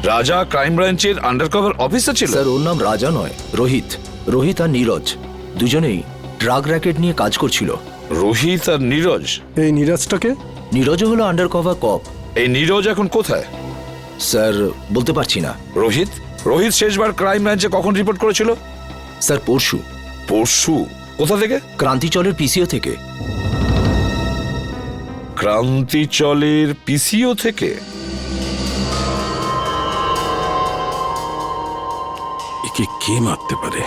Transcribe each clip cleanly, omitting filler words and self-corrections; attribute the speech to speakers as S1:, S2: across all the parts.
S1: রাজা ক্রাইম ব্রাঞ্চের undercover officer ছিল?
S2: স্যার ওর নাম রাজা নয়, রোহিত। রোহিত আর নীরজ দুজনেই ড্রাগ র্যাকেট নিয়ে কাজ করছিল।
S1: রোহিত আর নীরজ?
S3: এই নীরজটাকে?
S2: নীরজও হলো আন্ডারকভার কপ।
S1: এই নীরজ এখন কোথায়?
S2: স্যার বলতে পারছি না।
S1: রোহিত রোহিত শেষবার ক্রাইম ব্রাঞ্চে কখন রিপোর্ট করেছিল?
S2: স্যার পরশু।
S1: পরশু? কোথা থেকে?
S2: ক্রান্তিচলের পিসিও থেকে।
S1: ক্রান্তিচলের পিসিও থেকে?
S4: একে কে মারতে পারে?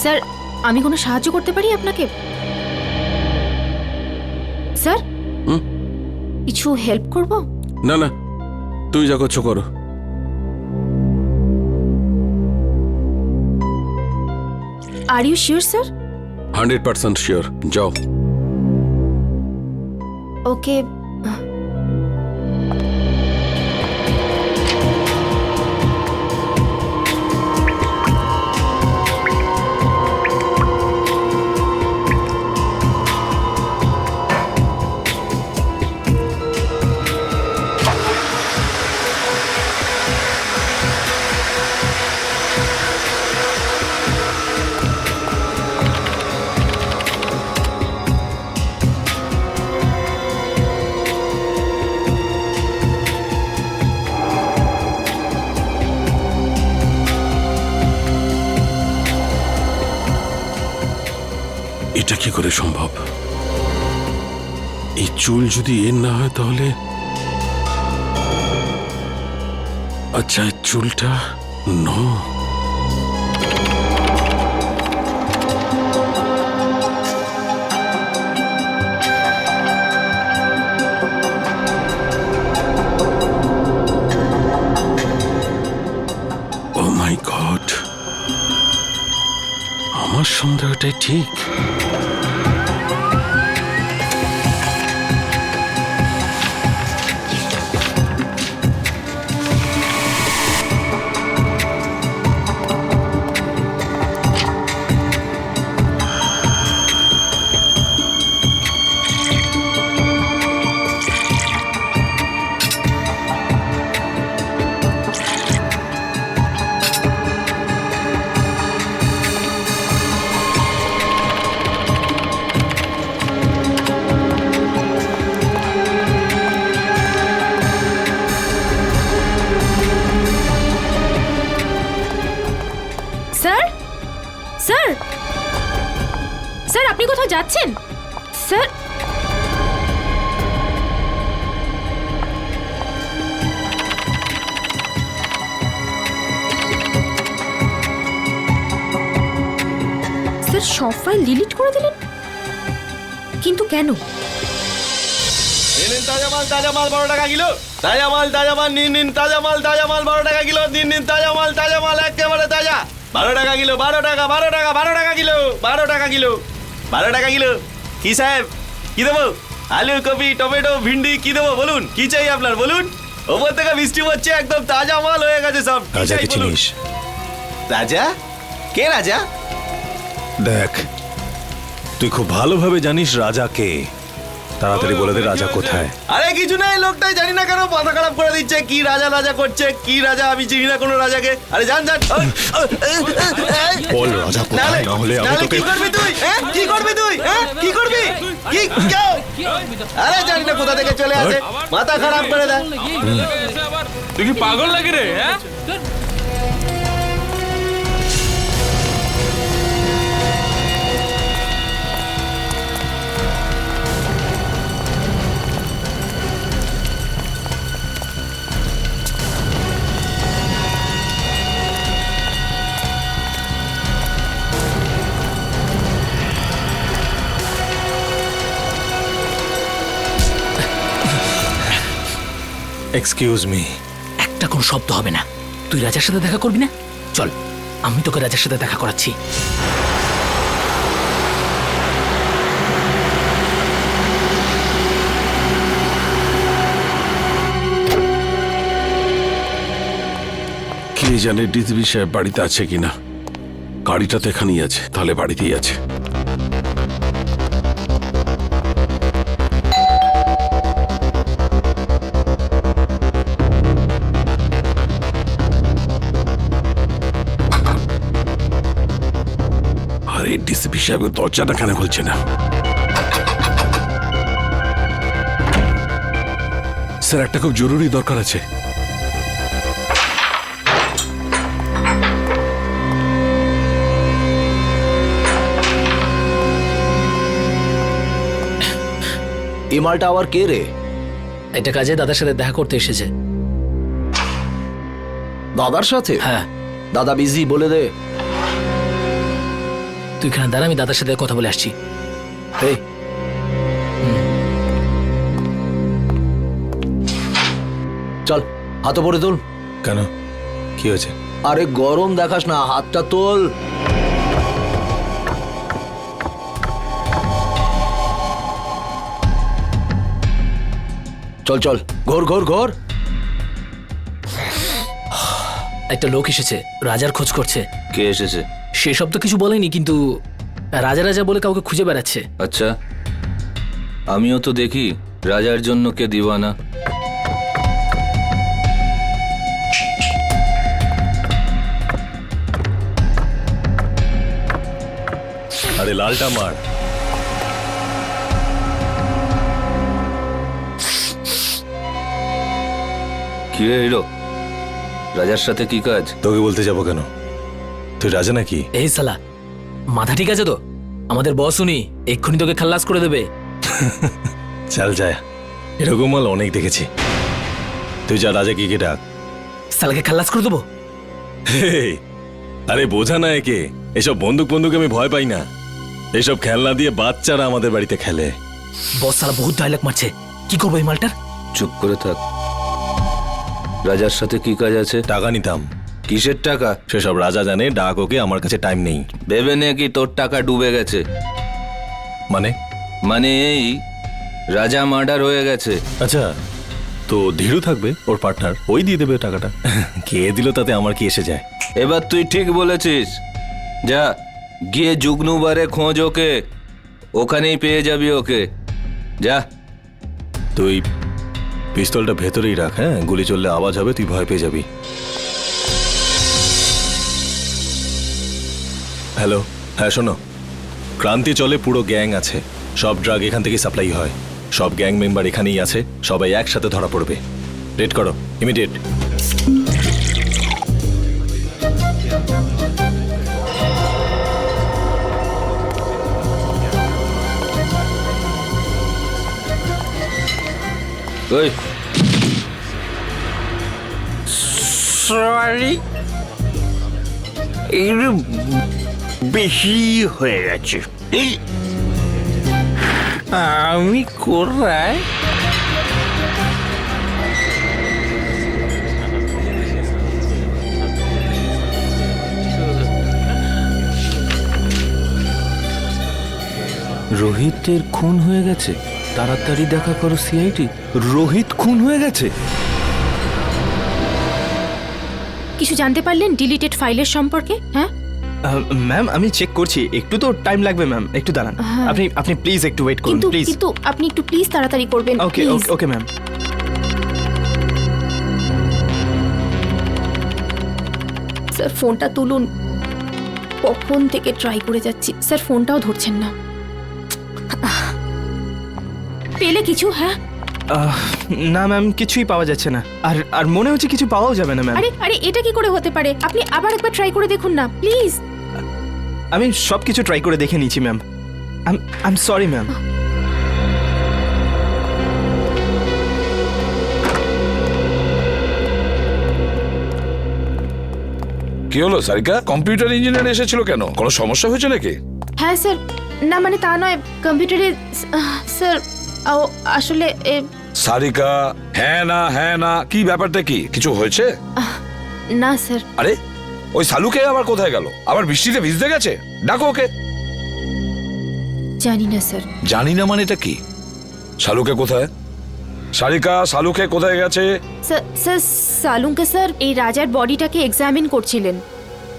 S5: স্যার আমি কোনো সাহায্য করতে পারি আপনাকে? স্যার কিছু হেল্প করব?
S4: না না, তুই যা করছো করো।
S5: Are you sure sir?
S4: 100% sure. যাও।
S5: ওকে।
S4: এটা কি করে সম্ভব? এই চুল যদি এর না হয় তাহলে আচ্ছা, এই চুলটা নো। ও মাই গড, আমার সন্দেহটাই ঠিক।
S5: স্যার স্যার স্যার আপনি কোথাও যাচ্ছেন? স্যার স্যার সব ফাইল ডিলিট করে দিলেন, কিন্তু কেন?
S6: ताजा माल 12 টাকা কিলো। ताजा माल নিন ताजा माल 12 টাকা কিলো। নিন ताजा माल একেবারে তাজা। 12 টাকা কিলো, 12 টাকা কিলো, 12 টাকা কিলো, 12 টাকা কিলো। কি সাহেব কি দেবো? আলু, কপি, টমেটো, ভিন্ডি কি দেবো বলুন? কি চাই আপনার বলুন? ওপর থেকে বৃষ্টি হচ্ছে, একদম তাজা মাল হয়ে গেছে সব।
S3: রাজাকে চিনিস?
S6: রাজা? কে রাজা?
S3: দেখ, তুই খুব ভালোভাবে জানিস রাজা কে। তাড়াতাড়ি বলে দে রাজা কোথায়।
S6: আরে কিছু না, এই লোকটাই জানি না কেন মাথা খারাপ করে দিচ্ছে। কি রাজা রাজা করছে, কি রাজা? আমি চিনি না কোনো রাজাকে। আরে জান
S3: বল রাজা কোথায়, না হলে আমি তোকে।
S6: কি করবি তুই? কি করবি তুই? কি করবি? কি কেউ? আরে জানি না কোথা থেকে চলে আসে, মাথা খারাপ করে দেয়।
S7: তুই কি পাগল লাগে রে?
S3: Excuse me.
S2: একটা কোনো শব্দ হবে না। তুই রাজার সাথে দেখা করবি না? চল, আমি তোকে রাজার সাথে দেখা করাচ্ছি।
S4: কে জানে ডিসবি সাহেব বাড়িতে আছে কিনা। গাড়িটা তো এখানেই আছে, তাহলে বাড়িতেই আছে। আরে ডিসিপি সাহেব দরজাটা কেন খুলছে না? স্যার, একটা খুব জরুরি দরকার আছে।
S2: এই মালটা আবার কে রে? এটা কাজে দাদার সাথে দেখা করতে এসেছে। দাদার সাথে? হ্যাঁ। দাদা বিজি, বলে দে। তুই এখানে দাঁড়া, আমি দাদার সাথে কথা বলে আসছি। এই, চল, হাত পরে তোল।
S3: কেন, কি হয়েছে?
S2: আরে গরম দেখাস না, হাতটা তোল। চল চল, ঘোর ঘোর ঘোর। একটা লোক এসেছে, রাজার খোঁজ করছে।
S8: কে এসেছে?
S2: সেসব তো কিছু বলেনি, কিন্তু রাজা রাজা বলে কাউকে খুঁজে বেড়াচ্ছে।
S8: আচ্ছা, আমিও তো দেখি রাজার জন্য কে দিওয়ানা।
S3: আরে লালটা মার।
S8: কি রে হিরো, রাজার সাথে কি কাজ?
S3: তোকে বলতে যাবো কেন? তুই রাজা নাকি?
S2: এই সালা, মাথা ঠিক আছে তো? আমাদের বস উনি, এক্ষুনি তোকে খাল্লাস করে দেবে।
S3: চল যায়, এরকম মাল অনেক দেখেছি। তুই যা, রাজা কি ডাক।
S2: সালাকে খাল্লাস করে দেবো।
S3: হেই, আরে বোঝা না একে, এসব বন্দুক বন্দুক আমি ভয় পাই না। এসব খেলনা দিয়ে বাচ্চারা আমাদের বাড়িতে খেলে।
S2: বস সালা বহুত ডায়লগ মারছে, কি করবো এই মালটার?
S8: চুপ করে থাক। রাজার সাথে কি কাজ আছে?
S3: টাকা নিতাম।
S8: কিসের টাকা?
S3: সেসব রাজা জানে, ডাক ওকে, আমার কাছে টাইম নেই।
S8: ভেবে নে কি তোর টাকা ডুবে গেছে?
S3: মানে?
S8: মানে এই, রাজা মার্ডার হয়ে গেছে।
S3: আচ্ছা, তো ধীরু থাকবে, ওর পার্টনার, ওই দিয়ে দেবে টাকাটা। কে দিল তাতে আমার কি এসে যায়?
S8: এবার তুই ঠিক বলেছিস। যা গিয়ে জুগনুবারে খোঁজ ওকে, ওখানেই পেয়ে যাবি ওকে। যা।
S3: তুই পিস্তলটা ভেতরেই রাখ, হ্যাঁ? গুলি চললে আওয়াজ হবে, তুই ভয় পেয়ে যাবি। হ্যালো, হ্যাঁ শোনো, ক্রান্তি চলে পুরো গ্যাং আছে, সব ড্রাগ এখান থেকে সাপ্লাই হয়, সব গ্যাং মেম্বার এখানেই আছে, সবাই একসাথে ধরা পড়বে। রেড করো, ইমিডিয়েট।
S8: ওই
S9: সরি, একটু বেশি হয়ে গেছে। আমি কোথায়?
S8: রোহিতের খুন হয়ে গেছে। তাড়াতাড়ি দেখা করো সিআইডি। রোহিত খুন হয়ে গেছে।
S5: কিছু জানতে পারলেন ডিলিটেড ফাইলের সম্পর্কে? হ্যাঁ
S10: ম্যাম, আমি চেক করছি, একটু তো টাইম লাগবে ম্যাম, একটু দাঁড়ান।
S5: হ্যাঁ।
S10: আপনি প্লিজ একটু ওয়েট করুন,
S5: কিন্তু
S10: প্লিজ।
S5: কিন্তু আপনি একটু প্লিজ তাড়াতাড়ি করবেন।
S10: ওকে
S5: please।
S10: Okay ma'am.
S5: স্যার ফোনটা তুলুন, কখন থেকে ট্রাই করে যাচ্ছি, স্যার ফোনটাও ধরছেন না। পেলে কিছু? হ্যাঁ
S10: না ম্যাম, কিছুই পাওয়া যাচ্ছে না, আর মনে হচ্ছে কিছু পাওয়াও যাবে না ম্যাম।
S5: আরে আরে এটা কি করে হতে পারে? আপনি আবার একবার ট্রাই করে দেখুন না প্লিজ।
S10: আমি সব কিছু ট্রাই করে দেখে নিয়েছি ma'am. I am sorry ma'am.
S1: কি হলো সারিকা? কম্পিউটার ইঞ্জিনিয়ার এসেছিল কেন? কোনো সমস্যা হয়েছে নাকি?
S5: হ্যাঁ স্যার, না মানে তা নয়, কম্পিউটারে স্যার আসলে
S1: সারিকা, হ্যাঁ না কি ব্যাপারটা কি? কিছু হয়েছে?
S5: না স্যার।
S1: আরে ওই সালুকে আবার কোথায় গেল? আবার বৃষ্টিতে ভিজতে গেছে? ডাকো ওকে।
S5: জানি না স্যার।
S1: জানি না মানে এটা কি? শালুকে কোথায়? সারিকা, শালুকে কোথায় গেছে?
S5: স্যার সালুকে স্যার এই রাজার বডিটাকে এক্সামিন করছিলেন,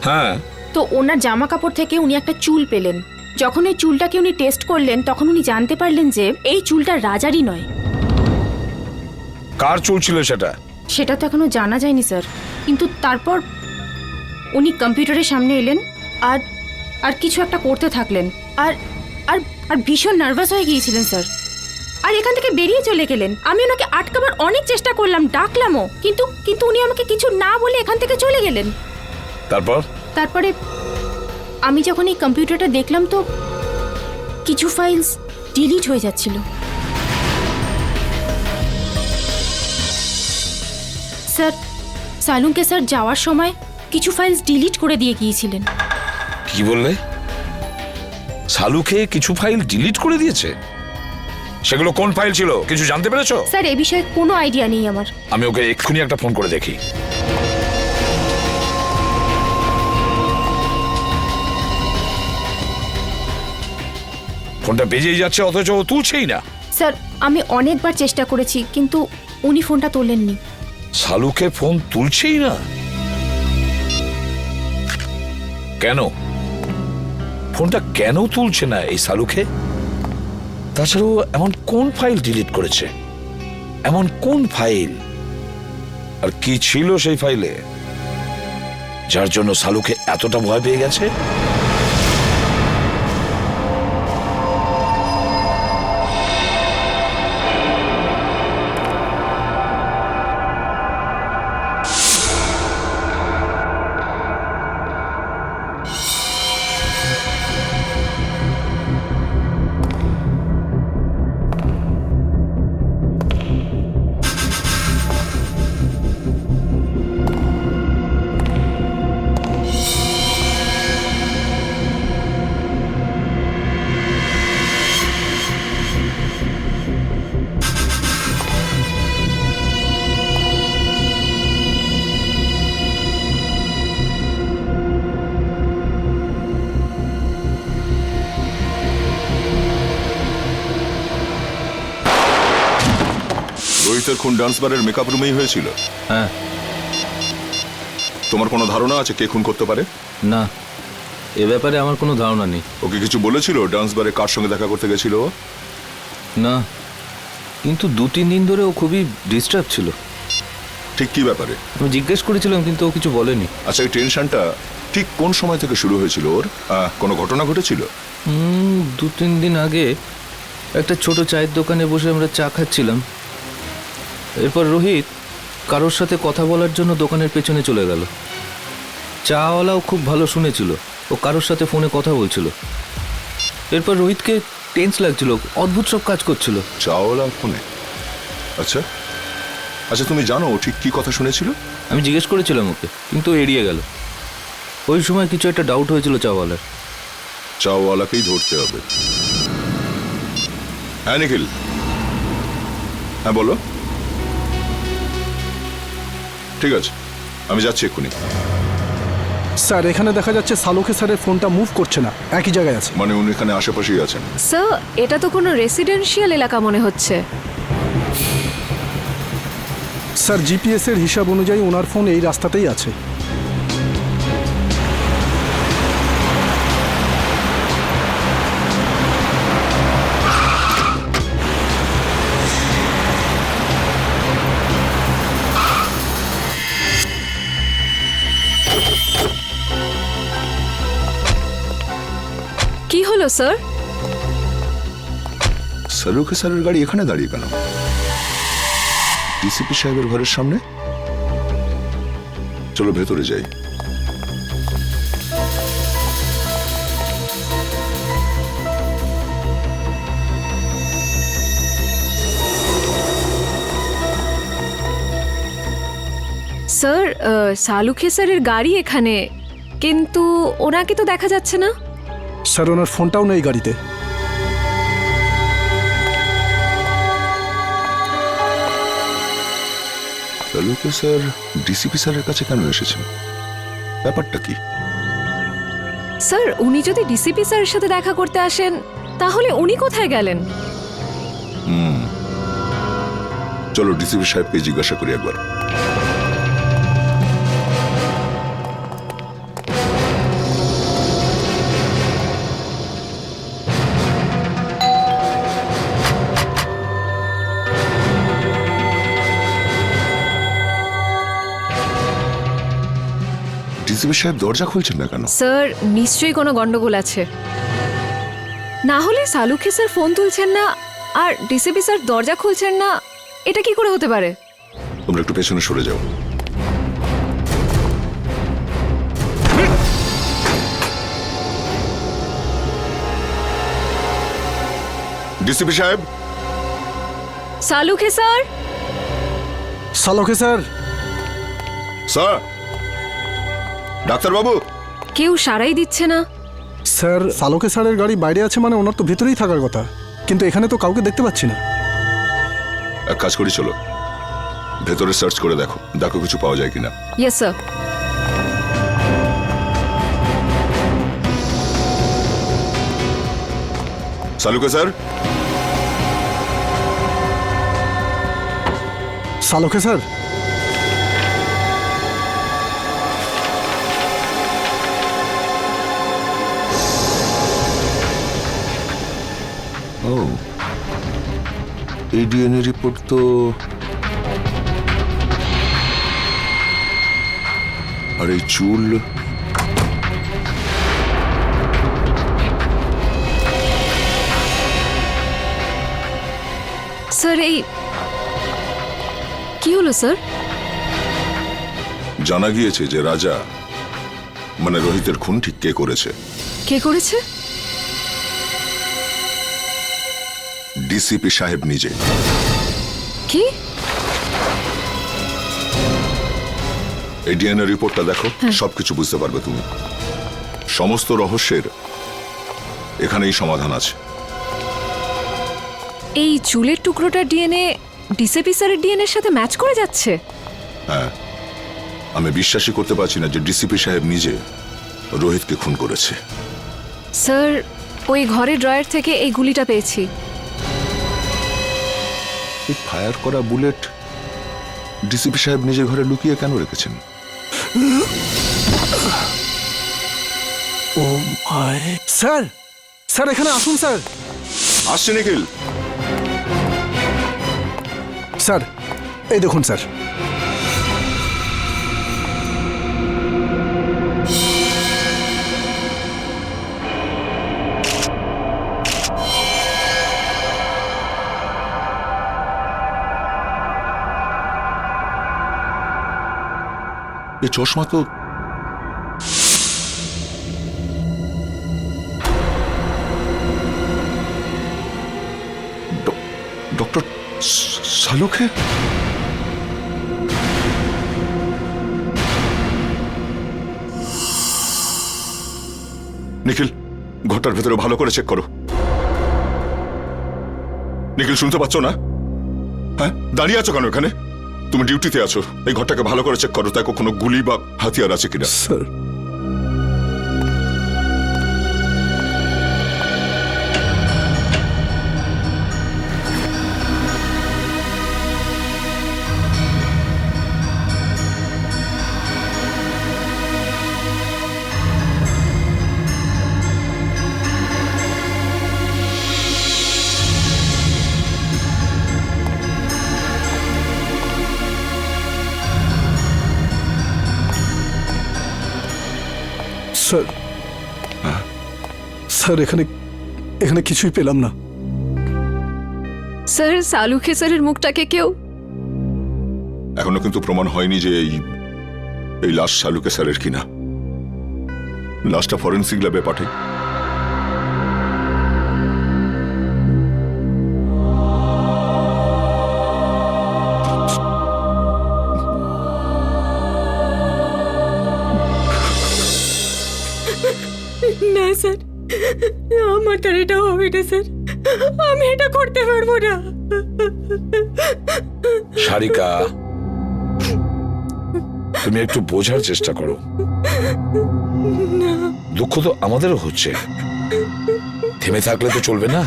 S1: হ্যাঁ
S5: তো ওনার জামা কাপড় থেকে উনি একটা চুল পেলেন। যখন এই চুলটাকে উনি টেস্ট করলেন তখন উনি জানতে পারলেন যে এই চুলটা রাজারই নয়।
S1: কার চুল ছিল সেটা?
S5: সেটা তো এখনো জানা যায়নি স্যার, কিন্তু তারপর উনি কম্পিউটারের সামনে এলেন আর আর কিছু একটা করতে থাকলেন আর আর আর ভীষণ নার্ভাস হয়ে গিয়েছিলেন স্যার, আর এখান থেকে বেরিয়ে চলে গেলেন। আমি ওনাকে আটকাবার অনেক চেষ্টা করলাম, ডাকলামও, কিন্তু কিন্তু উনি আমাকে কিছু না বলে এখান থেকে চলে গেলেন। তারপরে আমি যখন এই কম্পিউটারটা দেখলাম তো কিছু ফাইলস ডিলিট হয়ে যাচ্ছিল। স্যার সালুকে স্যার যাওয়ার সময় কিছু ফাইলস ডিলিট করে দিয়ে গিয়েছিলেন।
S1: কি বললে? শালুকে কিছু ফাইল ডিলিট করে দিয়েছে? সেগুলো কোন ফাইল ছিল কিছু জানতে পেরেছো?
S5: স্যার এ বিষয়ে কোনো আইডিয়া নেই আমার।
S1: আমি ওকে এক্ষুনি একটা ফোন করে দেখি। ফোনটা বেজেই যাচ্ছে অথচ ও তুলছেই না।
S5: স্যার আমি অনেকবার চেষ্টা করেছি কিন্তু উনি ফোনটা তোলেননি।
S1: শালুকে ফোন তুলছেই না কেন? ফোনটা কেন তুলছে না এই শালুকে? তাছাড়াও এমন কোন ফাইল ডিলিট করেছে? এমন কোন ফাইল? আর কি ছিল সেই ফাইলে যার জন্য শালুকে এতটা ভয় পেয়ে গেছে?
S11: রোহিতের খুন ডান্স বারের মেকআপ রুমেই হয়েছিল?
S8: হ্যাঁ।
S11: তোমার কোনো ধারণা আছে কে খুন করতে পারে?
S8: না, এ ব্যাপারে আমার কোনো ধারণা নেই।
S11: ওকে কিছু বলেছিল ডান্স বারে কার সঙ্গে দেখা করতে গেছিল?
S8: না, কিন্তু 2-3 দিন ধরে ও খুবই ডিস্টার্ব ছিল।
S11: ঠিক কি ব্যাপারে?
S8: আমি জিজ্ঞেস করেছিলাম কিন্তু ও কিছু বলেনি।
S11: আচ্ছা, এই টেনশনটা ঠিক কোন সময় থেকে শুরু হয়েছিল ওর? কোনো ঘটনা ঘটেছিল?
S8: 2-3 দিন আগে একটা ছোট চায়ের দোকানে বসে আমরা চা খাচ্ছিলাম। এরপর রোহিত কারোর সাথে কথা বলার জন্য দোকানের পেছনে চলে গেল। চাওয়ালাও খুব ভালো শুনেছিল, ও কারোর সাথে ফোনে কথা বলছিল। এরপর রোহিতকে টেন্স লাগছিল, অদ্ভুত সব কাজ করছিল।
S11: চাওয়ালা ফোনে? আচ্ছা আচ্ছা, তুমি জানো ও ঠিক কি কথা শুনেছিল?
S8: আমি জিজ্ঞেস করেছিলাম ওকে, কিন্তু এড়িয়ে গেল। ওই সময় কিছু একটা ডাউট হয়েছিল চাওয়ালার।
S11: চাওয়ালাকেই ধরতে হবে। হ্যাঁ নিখিল, হ্যাঁ বলো। ঠিক আছে, আমি যাচ্ছি এক্ষুনি।
S12: স্যার এখানে দেখা যাচ্ছে সালুকে স্যারের ফোনটা মুভ করছে না, একই জায়গায় আছে।
S11: মানে উনি এখানে আশেপাশেই আছেন?
S13: স্যার এটা তো কোনো রেসিডেন্সিয়াল এলাকা মনে হচ্ছে।
S12: স্যার জিপিএস এর হিসাব অনুযায়ী ওনার ফোন এই রাস্তাতেই আছে।
S13: কি হলো স্যার?
S11: সালুকে স্যারের গাড়ি এখানে দাঁড়িয়ে কেন? ডিসিপি সাহেবের ঘরের সামনে? চলো ভেতরে যাই।
S13: স্যার সালুকে স্যারের গাড়ি এখানে, কিন্তু ওনাকে তো দেখা যাচ্ছে না।
S12: স্যার ওনার ফোনটাও নেই গাড়িতে।
S11: সালুকে স্যার ডিসিপি স্যারের কাছে কেন এসেছেন? ব্যাপারটা কি?
S13: স্যার উনি যদি ডিসিপি স্যারের সাথে দেখা করতে আসেন তাহলে উনি কোথায় গেলেন?
S11: চলো ডিসিপি সাহেবকে জিজ্ঞাসা করি একবার। ডিসিপি সাহেব দরজা খুলছেন না কেন?
S13: স্যার নিশ্চয়ই কোনো গন্ডগোল আছে, না হলে সালুখে স্যার ফোন তুলছেন না আর ডিসিপি স্যার দরজা খুলছেন না, এটা কি করে হতে পারে?
S11: তোমরা একটু পেছনে সরে যাও। ডিসিপি সাহেব।
S13: সালুখে স্যার।
S12: সালুখে স্যার।
S11: স্যার। ডাক্তার বাবু।
S13: কেউ সারাই দিচ্ছে না।
S12: স্যার সালুখে স্যারের গাড়ি বাইরে আছে মানে ওনার তো ভেতরেই থাকার কথা, কিন্তু এখানে তো কাউকে দেখতে পাচ্ছি না।
S11: এক কাজ করি, চলো ভেতরে সার্চ করে দেখো, দেখো কিছু পাওয়া যায় কিনা।
S13: Yes sir.
S11: সালুকে স্যার।
S12: সালুখে স্যার।
S11: ও, এই ডিএনএ রিপোর্ট তো আর এই চুল,
S13: স্যার এই কি হলো স্যার?
S11: জানা গিয়েছে যে রাজা মানে রোহিতের খুন ঠিক কে করেছে।
S13: কে করেছে?
S11: ডিসিপি সাহেব নিজে।
S13: কি?
S11: এই ডিএনএ রিপোর্টটা দেখো, সবকিছু বুঝতে পারবে তুমি। সমস্ত রহস্যের এখানেই সমাধান আছে।
S13: এই চুলের টুকরোটার ডিএনএ ডিসিপি স্যারের ডিএনএর সাথে ম্যাচ করে যাচ্ছে?
S11: হ্যাঁ, আমি বিশ্বাসই করতে পারছি না যে ডিসিপি সাহেব নিজে রোহিতকে খুন করেছে।
S13: স্যার ওই ঘরের ড্রয়ার থেকে এই গুলিটা পেয়েছি।
S11: এই ফায়ার করা বুলেট ডিসিপি সাহেব নিজের ঘরে লুকিয়ে কেন রেখেছেন?
S12: ও মাই। স্যার, স্যার এখানে আসুন স্যার।
S11: আসছে নিখিল।
S12: স্যার এই দেখুন স্যার।
S11: এই চশমা তো ডক্টর সালুখে। নিখিল, ঘরটার ভেতরে ভালো করে চেক করো। নিখিল, শুনতে পাচ্ছ না? হ্যাঁ, দাঁড়িয়ে আছো কেন এখানে? তুমি ডিউটিতে আছো, এই ঘরটাকে ভালো করে চেক করো, তাই কোনো গুলি বা হাতিয়ার আছে কিনা।
S12: স্যার স্যার, স্যার এখানে এখানে কিছুই পেলাম না।
S13: স্যার সালুখে স্যারের মুখটাকে কেউ।
S11: এখনো কিন্তু প্রমাণ হয়নি যে এই লাশ সালুকে স্যারের কিনা। লাশটা ফরেন্সিক ল্যাবে পাঠাই।
S5: না স্যার, আমার তো এটা হবে না স্যার, আমি এটা করতে পারবো না।
S1: সারিকা, তুমি একটু বোঝার চেষ্টা করো। দুঃখ তো আমাদেরও হচ্ছে, থেমে থাকলে তো চলবে না।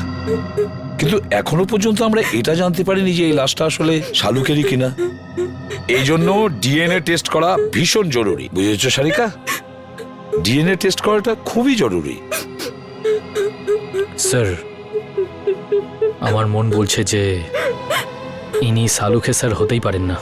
S1: কিন্তু এখনো পর্যন্ত আমরা এটা জানতে পারিনি যে এই লাশটা আসলে শালুকেরই কিনা। এই জন্য ডিএনএ টেস্ট করা ভীষণ জরুরি, বুঝেছো সারিকা? ডিএনএ টেস্ট করাটা খুবই জরুরি।
S14: স্যার, আমার মন বলছে যে ইনি সালুখে স্যার হতেই পারেন না।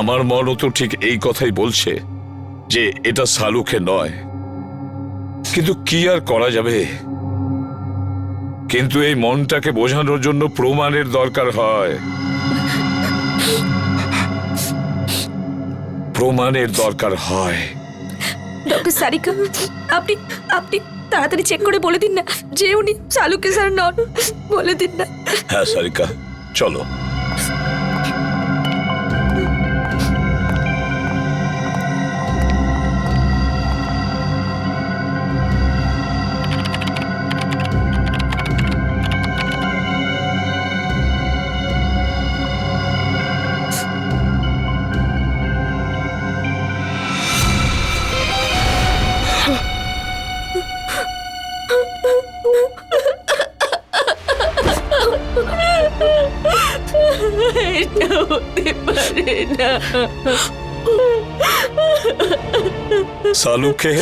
S1: আমার মনও তো ঠিক এই কথাই বলছে যে এটা শালুকে নয়, কিন্তু কি আর করা যাবে। কিন্তু এই মনটাকে বোঝানোর জন্য প্রমাণের দরকার হয়, প্রমাণের দরকার হয়।
S13: ডক্টর সারিকা, আপনি আপনি তাড়াতাড়ি চেক করে বলে দিন না যে উনি শালুকে স্যার নন। বলে দিন না।
S1: হ্যাঁ সারিকা, চলো।
S13: এটা হতে পারে না।
S1: শালুকে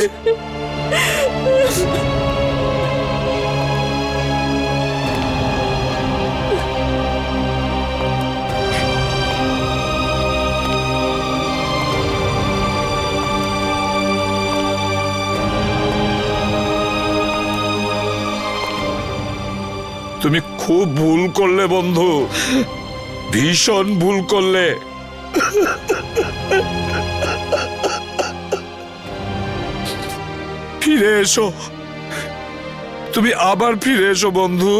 S1: তুমি খুব ভুল করলে বন্ধু, ভীষণ ভুল করলে। ফিরে এসো, তুমি আবার ফিরে এসো বন্ধু।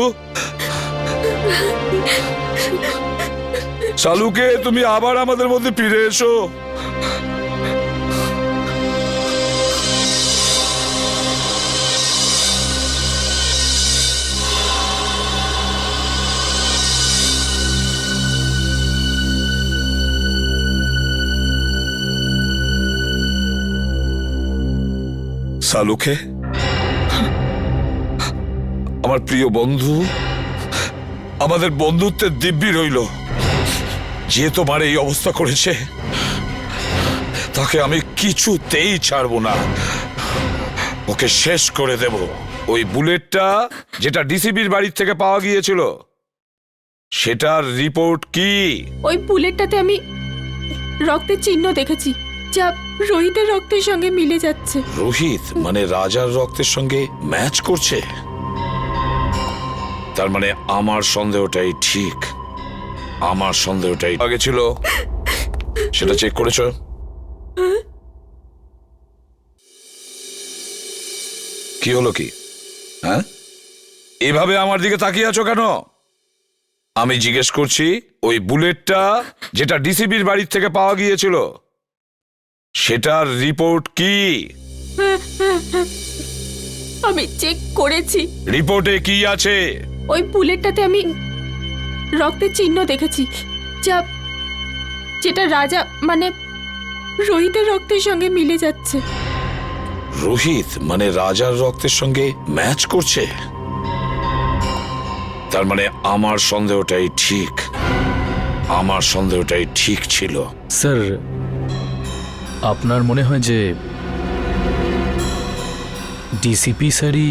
S1: শালুকে, তুমি আবার আমাদের মধ্যে ফিরে এসো। শালুকে, আমার প্রিয় বন্ধু, আমাদের বন্ধুত্বের দিব্যি রইল। যে তোমার এই অবস্থা করেছে তাকে আমি কিছুতেই ছাড়বো না, ওকে শেষ করে দেব। ওই বুলেটটা যেটা ডিসিপির বাড়ির থেকে পাওয়া গিয়েছিল, সেটার রিপোর্ট কি?
S5: ওই বুলেটটাতে আমি রক্তের চিহ্ন দেখেছি, যা রোহিতের রক্তের সঙ্গে মিলে যাচ্ছে।
S1: রোহিত মানে রাজার রক্তের সঙ্গে ম্যাচ করছে? তার মানে আমার সন্দেহটাই ঠিক, আমার সন্দেহটাই আগে ছিল। সেটা চেক করেছো? কি হলো কি? হ্যাঁ, এভাবে আমার দিকে তাকিয়ে আছো কেন? আমি জিজ্ঞেস করছি, ওই বুলেটটা যেটা ডিসিপির বাড়ির থেকে পাওয়া গিয়েছিল, সেটার রিপোর্ট কি?
S5: আমি চেক করেছি।
S1: রিপোর্টে কি আছে?
S5: ওই বুলেটটাতে আমি রক্তের চিহ্ন দেখেছি, যেটা রাজা মানে রোহিতের রক্তের সঙ্গে মিলে যাচ্ছে।
S1: রোহিত মানে রাজার রক্তের সঙ্গে ম্যাচ করছে? তার মানে আমার সন্দেহটাই ঠিক, আমার সন্দেহটাই ঠিক ছিল।
S14: স্যার, আপনার মনে হয় যে ডিসিপি স্যারই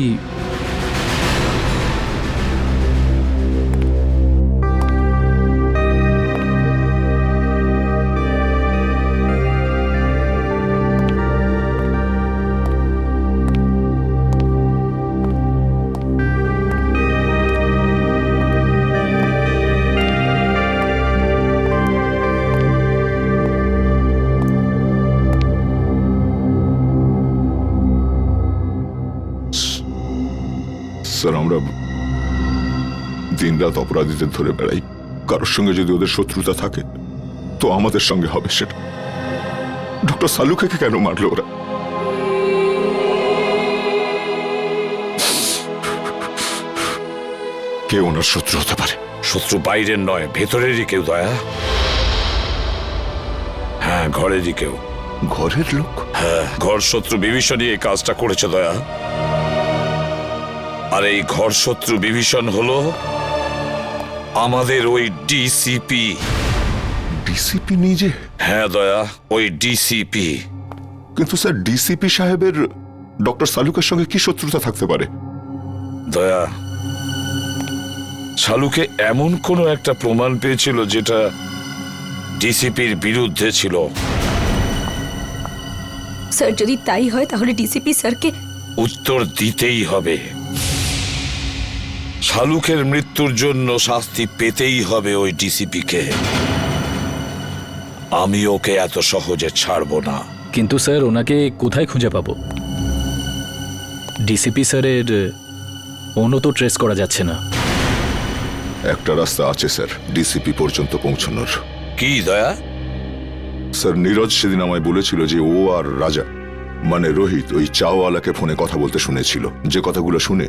S11: স্যার, আমরা দিনরাত অপরাধীদের ধরে বেড়াই। কারোর সঙ্গে যদি ওদের শত্রুতা থাকে তো আমাদের সঙ্গে হবে সেটা। ডক্টর সালুখেকে কেন মারলো ওরা? কে ওনার শত্রু হতে পারে?
S1: শত্রু বাইরের নয়, ভেতরেরই কেউ দয়া। হ্যাঁ, ঘরেরই কেউ।
S11: ঘরের লোক?
S1: হ্যাঁ, ঘর শত্রু বিভীষণই এই কাজটা করেছে দয়া। আর এই ঘর শত্রু বিভীষণ হলো আমাদের ওই ডিসিপি।
S11: ডিসিপি নিজে?
S1: হ্যাঁ দয়া, ওই ডিসিপি।
S11: কিন্তু স্যার, ডিসিপি সাহেবের ডক্টর সালুকের সঙ্গে কি শত্রুতা থাকতে পারে?
S1: দয়া, শালুকে এমন কোনো একটা প্রমাণ পেয়েছিল যেটা ডিসিপির বিরুদ্ধে ছিল।
S15: স্যার, যদি তাই হয় তাহলে ডিসিপি স্যারকে
S1: উত্তর দিতেই হবে। শালুকের মৃত্যুর জন্য শাস্তি পেতেই হবে ওই ডিসিপিকে। আমি ওকে এত সহজে ছাড়বো না।
S14: কিন্তু স্যার, ওনাকে কোথায় খুঁজে পাবো? ডিসিপি স্যারের ফোনও তো ট্রেস করা যাচ্ছে না।
S11: একটা রাস্তা আছে স্যার ডিসিপি পর্যন্ত পৌঁছানোর।
S1: কি দয়া?
S11: স্যার, নীরজ সেদিন আমায় বলেছিল যে ও আর রাজা মানে রোহিত ওই চাওয়ালাকে ফোনে কথা বলতে শুনেছিল। যে কথাগুলো শুনে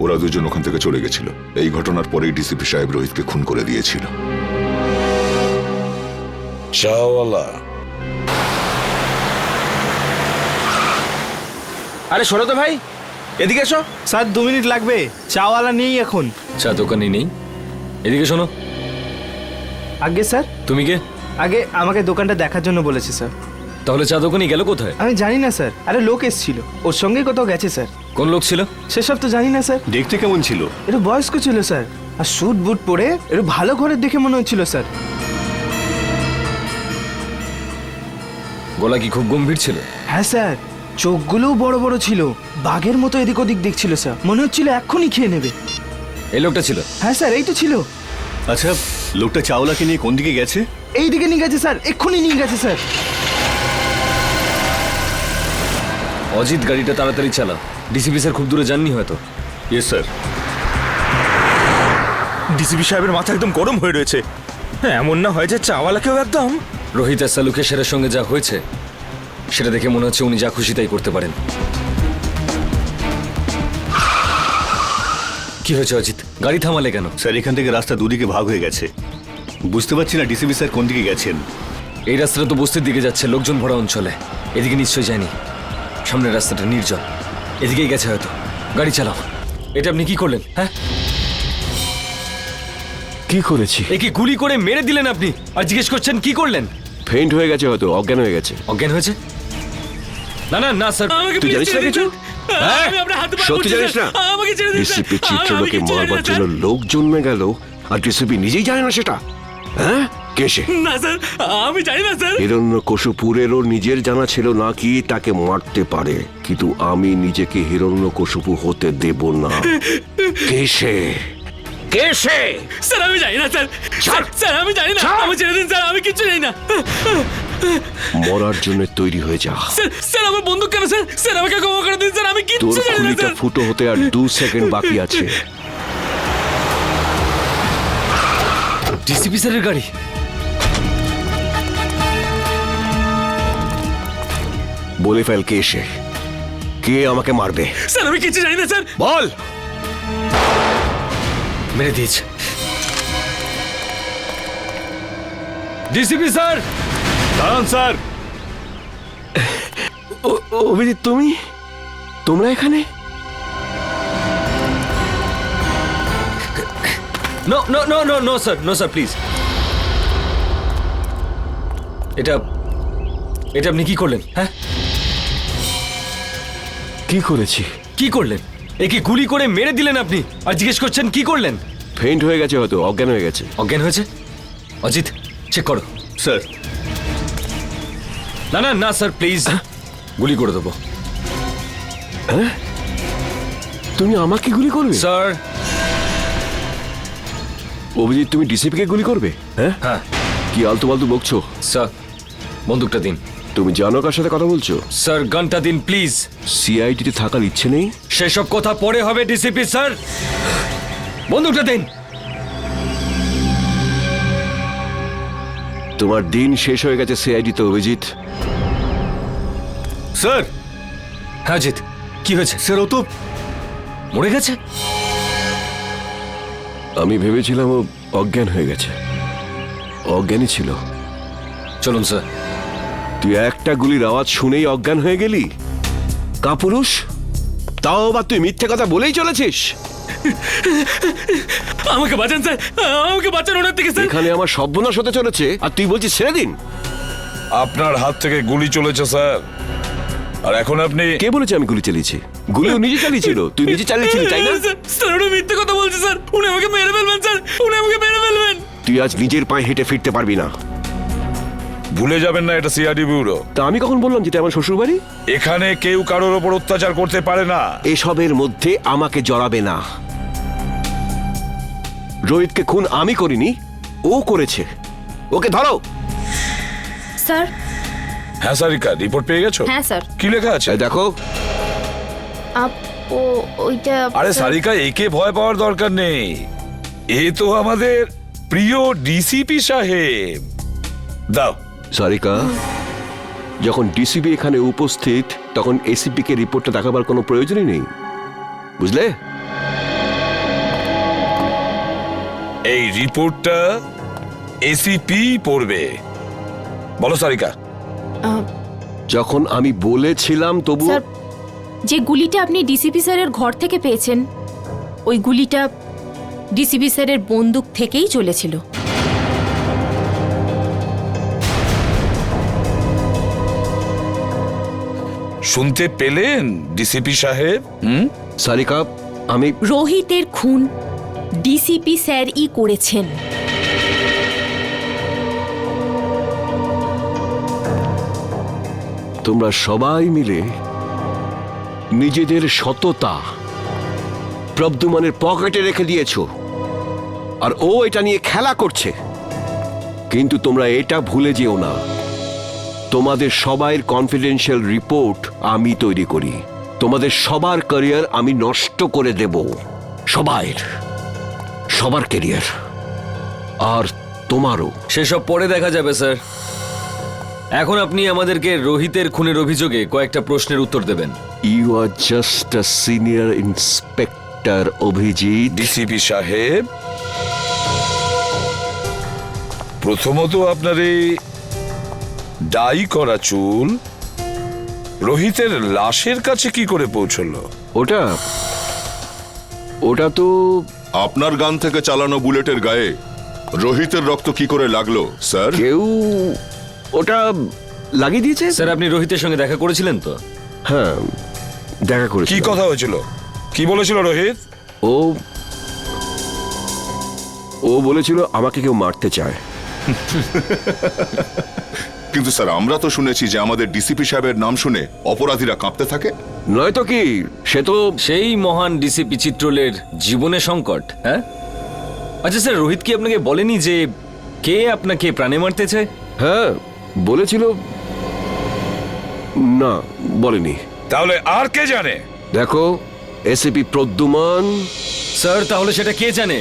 S11: ওরা দুজন ওখান থেকে চলে গেছিল। এই ঘটনার পরেই ডিসিপি সাহেব রোহিতকে খুন করে দিয়েছিল।
S1: চাওয়ালা?
S10: আরে শোনো তো ভাই, এদিকে এসো। স্যার 2 মিনিট লাগবে, চাওয়ালা নেই এখন।
S8: চা দোকানে নেই? এদিকে শোনো।
S10: আগে স্যার।
S8: তুমি কে?
S10: আগে আমাকে দোকানটা দেখার জন্য বলেছে স্যার।
S8: তাহলে চা দোকানে গেল কোথায়?
S10: আমি জানি না স্যার। আরে লোক এসেছিল, ওর সঙ্গে কোথাও গেছে স্যার।
S8: কোন লোক ছিল?
S10: সেসব তো জানি না স্যার।
S6: দেখতে কেমন ছিল?
S10: একটু বয়স্ক ছিল স্যার, আর স্যুট বুট পরে একটু ভালো ঘরের দেখে মনে হচ্ছিল স্যার।
S8: গলা কি খুব গম্ভীর ছিল?
S10: হ্যাঁ স্যার, চোখগুলোও বড় বড় ছিল, বাঘের মতো এদিক ওদিক দেখছিল স্যার। মনে হচ্ছিল এক্ষুনি খেয়ে নেবে।
S8: এই লোকটা ছিল?
S10: হ্যাঁ স্যার, এই তো ছিল।
S6: আচ্ছা, লোকটা চাওলাকে নিয়ে কোন দিকে গেছে?
S10: এই দিকে নিয়ে গেছে স্যার, এক্ষুনি নিয়ে গেছে স্যার।
S8: অজিত, গাড়িটা তাড়াতাড়ি চালা। ডিসিপি স্যার খুব দূরে যাননি হয়তো।
S6: Yes sir.
S10: ডিসিপি সাহেবের মাথা একদম গরম হয়ে রয়েছে। এমন না হয় যে চাওয়ালাকেও একদম।
S8: রোহিত আর সালুকের স্যারের সঙ্গে যা হয়েছে সেটা দেখে মনে হচ্ছে উনি যা খুশি তাই করতে পারেন। কি হয়েছে অজিত? গাড়ি থামালে কেন?
S6: স্যার, এখান থেকে রাস্তা দুদিকে ভাগ হয়ে গেছে। বুঝতে পারছি না ডিসিপি স্যার কোন দিকে গেছেন।
S8: এই রাস্তাটা তো বস্তির দিকে যাচ্ছে, লোকজন ভরা অঞ্চলে। এদিকে নিশ্চয়ই যায়নি। সামনের রাস্তাটা নির্জন, এদিকেই গেছে হয়তো। গাড়ি চালাও। এটা আপনি কি করলেন? হ্যাঁ,
S4: কি করেছি?
S8: এ কি গুলি করে মেরে দিলেন আপনি? আর জিজ্ঞেস করছেন কি করলেন?
S4: ফেইন্ট হয়ে গেছে হয়তো, অজ্ঞান হয়ে গেছে।
S8: অজ্ঞান হয়েছে? না না না স্যার।
S4: তুই জানিস না কিছু? হ্যাঁ? সত্যি জানিস না? ডিসিপি চিত্রলোকে মারবার জন্য লোক জন্মে গেল আর ডিসিপি নিজেই জানে না সেটা? হ্যাঁ, কে সে?
S7: না স্যার, আমি জানি না স্যার।
S4: হিরণ্যকশিপুরেরও নিজের জানা ছিল না কি তাকে মারতে পারে, কিন্তু আমি নিজেকে হিরণ্যকশিপু হতে দেব না। কে সে? কে সে?
S7: স্যার আমি জানি না স্যার। স্যার আমি জানি না, আমি ছেড়ে দিন স্যার, আমি কিচ্ছু জানি না।
S4: মরার জন্য তৈরি হয়ে যা।
S7: স্যার স্যার আমার বন্দুক কেন স্যার? স্যার আমাকে ক্ষমা করে দিন স্যার, আমি
S4: তোর
S7: কিচ্ছু জানি না
S4: খুলিটা
S7: স্যার।
S4: ফুটো হতে আর 2 সেকেন্ড বাকি আছে।
S8: ডিসিপি স্যারের গাড়ি।
S4: বলে ফেল কে সে, কে আমাকে মারবে।
S7: স্যার আমি কিচ্ছু জানি না স্যার।
S4: বল।
S8: মেরে দিয়েছে। ডিসিপি স্যার
S6: দাঁড়ান স্যার।
S4: অভিজিৎ, তোমরা এখানে?
S8: No no no no no sir, no sir please. এটা আপনি কি করলেন? হ্যাঁ,
S4: কি করেছি?
S8: কি করলেন? একে গুলি করে মেরে দিলেন আপনি, আর জিজ্ঞেস করছেন কি করলেন?
S4: ফেইন্ট হয়ে গেছে হয়তো, অজ্ঞান হয়ে গেছে।
S8: অজ্ঞান হয়েছে? অজিত চেক করো।
S6: স্যার।
S8: না না না স্যার প্লিজ, গুলি করে দেবো।
S4: হ্যাঁ, তুমি আমাকে গুলি করবে?
S8: স্যার।
S4: অভিজিৎ, তুমি ডিসিপিকে গুলি করবে? হ্যাঁ
S8: হ্যাঁ।
S4: কি আলতু ফালতু বকছো?
S8: স্যার বন্দুকটা দিন।
S4: তুমি জানো কার সাথে কথা বলছো?
S8: স্যার গানটা দিন প্লিজ।
S4: সিআইডিতে থাকার ইচ্ছে নেই?
S8: সেসব কথা পরে হবে ডিসিপি স্যার, বন্দুকটা দিন।
S4: তোমার দিন শেষ হয়ে গেছে সিআইডিতে অভিজিৎ।
S3: স্যার। হ্যাঁ জিৎ, কি হয়েছে? স্যার ও তো মরে গেছে।
S4: আমি ভেবেছিলাম ও অজ্ঞান হয়ে গেছে। অজ্ঞানই ছিল।
S3: চলুন স্যার।
S4: তুই একটা গুলির আওয়াজ শুনেই অজ্ঞান হয়ে গেলি? কাপুরুষ, তাও আবার তুই মিথ্যে কথা বলেই চলেছিস।
S7: আমাকে বাঁচান স্যার, আমাকে বাঁচান ওনার থেকে স্যার।
S4: এখানে আমার সর্বনাশ হতে চলেছে আর তুই বলছিস ছেড়ে দিন।
S1: আপনার হাত থেকে গুলি চলেছে স্যার, আর এখন আপনি।
S4: কে বলেছে আমি গুলি চালিয়েছি? গুলিও নিজে চালিয়েছিল। তুই নিজে চালিয়েছিলি, তাই না?
S7: স্যার উনি মিথ্যে কথা বলছে স্যার, উনি আমাকে মেরে ফেলবেন স্যার, উনি আমাকে মেরে ফেলবেন।
S4: তুই আজ নিজের পায়ে হেঁটে ফিরতে পারবি না।
S1: ভুলে যাবেন না এটা সিআইডি ব্যুরো।
S4: তা আমি কখন বললাম যেটা আমার শ্বশুর বাড়ি?
S1: এখানে কেউ কারোর ওপর অত্যাচার করতে পারে না।
S4: এসবের মধ্যে আমাকে জড়াবে না। রোহিতকে খুন আমি করিনি, ও করেছে। ওকে ধরো।
S5: স্যার।
S1: হ্যাঁ সারিকা, রিপোর্ট পেয়ে গেছো?
S5: হ্যাঁ স্যার।
S1: কি লেখা আছে
S4: দেখো।
S5: ওইটা
S1: আরে সারিকা, একে ভয় পাওয়ার দরকার নেই। এ তো আমাদের প্রিয় ডিসিপি সাহেব। দাও।
S4: সারিকা, যখন ডিসিপি এখানে উপস্থিত তখন এসিপি কে রিপোর্টটা দেখাবার কোনো প্রয়োজনই নেই, বুঝলে?
S1: এই রিপোর্টটা এসিপি পড়বে। বলো সারিকা।
S4: যখন আমি বলেছিলাম তবু।
S5: স্যার, যে গুলিটা আপনি ডিসিপি স্যারের ঘর থেকে পেয়েছেন, ওই গুলিটা ডিসিপি স্যারের বন্দুক থেকেই চলেছিল।
S1: শুনতে পেলেন ডিসিপি সাহেব?
S4: সারিকা, আমি।
S5: রোহিতের খুন ডিসিপি স্যারই করেছেন।
S4: তোমরা সবাই মিলে নিজেদের সততা প্রদ্যুম্নের পকেটে রেখে দিয়েছো, আর ও এটা নিয়ে খেলা করছে। কিন্তু তোমরা এটা ভুলে যেও না, তোমাদের সবার কনফিডেন্সিয়াল রিপোর্ট আমি তৈরি করি। তোমাদের সবার ক্যারিয়ার আমি নষ্ট করে দেব। সবার ক্যারিয়ার, আর তোমারও।
S16: সেসব পরে দেখা যাবে স্যার। এখন আপনি আমাদেরকে রোহিতের খুনের অভিযোগে কয়েকটা প্রশ্নের উত্তর দেবেন।
S4: You are just a senior inspector Abhijit.
S1: DCP সাহেব, প্রথমত আপনার এই ডাই করা চুল রোহিতের লাশের কাছে কি করে পৌঁছলো?
S4: ওটা তো
S11: আপনার গান থেকে চালানো বুলেটের গায়ে রোহিতের রক্ত কি করে লাগলো স্যার?
S4: কেউ ওটা লাগিয়ে দিয়েছে।
S16: স্যার আপনি রোহিতের সঙ্গে দেখা করেছিলেন তো?
S4: হ্যাঁ, দেখা করেছি।
S1: কি কথা হয়েছিল? কি বলেছিল রোহিত?
S4: ও বলেছিল আমাকে কেউ মারতে চায়।
S11: কিন্তু স্যার, আমরা তো শুনেছি যে আমাদের ডিসিপি সাহেবের নাম শুনে অপরাধীরা কাঁপতে থাকে।
S4: নয়তো কি, সে তো
S16: সেই মহান ডিসিপি চিত্রলের জীবনে সংকট। হ্যাঁ, আচ্ছা স্যার, রোহিত কি আপনাকে বলেনি যে কে আপনাকে প্রাণে মারতে চায়?
S4: হ্যাঁ বলেছিল। না, বলেনি।
S1: তাহলে আর কে জানে?
S4: দেখো, এসিপি প্রদ্যুম্ন।
S16: স্যার তাহলে সেটা কে জানে?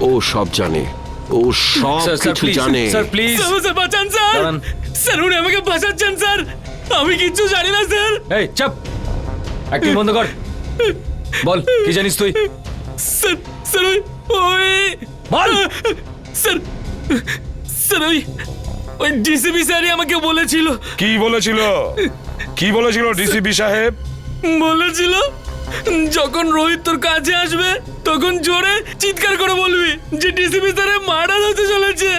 S4: ও সব জানে। ও সব কিছু জানে।
S16: স্যার প্লিজ,
S7: স্যার বাঁচান স্যার। স্যার উনি আমাকে বাঁচাচ্ছেন স্যার, আমি কিচ্ছু জানি না স্যার।
S16: এই চাপ, অ্যাক্টিং বন্ধ কর। বল কি জানিস তুই?
S7: স্যার স্যার ওই
S16: বল।
S7: স্যার স্যার ওই ডিসিপি স্যারই আমাকে বলেছিল।
S1: কি বলেছিল? কি বলেছিল ডিসিপি সাহেব?
S7: বলেছিল যখন রোহিত তোর কাছে আসবে তখন জোরে চিৎকার করে বলবি যে ডিসিপি স্যারের মার্ডার হতে চলেছে।